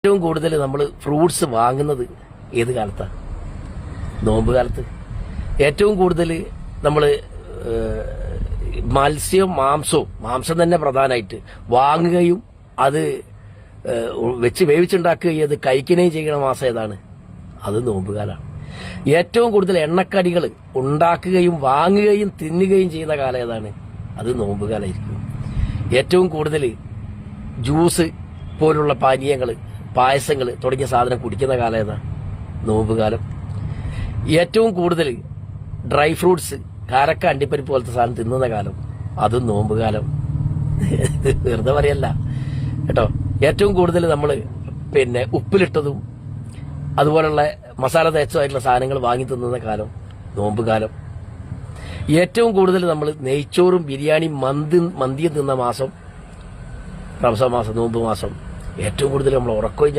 ഏറ്റവും കൂടുതൽ നമ്മൾ ഫ്രൂട്ട്സ് വാങ്ങുന്നത് ഏത് കാലത്താണ്? നോമ്പ് കാലത്ത്. ഏറ്റവും കൂടുതൽ നമ്മൾ മത്സ്യവും മാംസം തന്നെ പ്രധാനമായിട്ട് വാങ്ങുകയും അത് വെച്ച് വേവിച്ചുണ്ടാക്കുകയും അത് കഴിക്കുകയും ചെയ്യുന്ന മാസം ഏതാണ്? അത് നോമ്പ് കാലമാണ്. ഏറ്റവും കൂടുതൽ എണ്ണക്കടികൾ ഉണ്ടാക്കുകയും വാങ്ങുകയും തിന്നുകയും ചെയ്യുന്ന കാലം ഏതാണ്? അത് നോമ്പ് കാലമായിരിക്കും. ഏറ്റവും കൂടുതൽ ജ്യൂസ് പോലുള്ള പാനീയങ്ങൾ, പായസങ്ങൾ തുടങ്ങിയ സാധനം കുടിക്കുന്ന കാലം ഏതാ? നോമ്പ് കാലം. ഏറ്റവും കൂടുതൽ ഡ്രൈ ഫ്രൂട്ട്സ്, കാരക്ക, അണ്ടിപ്പരിപ്പ് പോലത്തെ സാധനം തിന്നുന്ന കാലം, അതും നോമ്പ് കാലം. വെറുതെ പറയല്ല കേട്ടോ. ഏറ്റവും കൂടുതൽ നമ്മൾ ഉപ്പിലിട്ടതും അതുപോലുള്ള മസാല തേച്ചതായിട്ടുള്ള സാധനങ്ങൾ വാങ്ങി തിന്നുന്ന കാലം നോമ്പ് കാലം. ഏറ്റവും കൂടുതൽ നമ്മൾ നെയ്ച്ചോറും ബിരിയാണിയും മന്തിയും തിന്ന മാസം റംസാൻ മാസം, നോമ്പ് മാസം. ഏറ്റവും കൂടുതൽ നമ്മൾ ഉറക്കം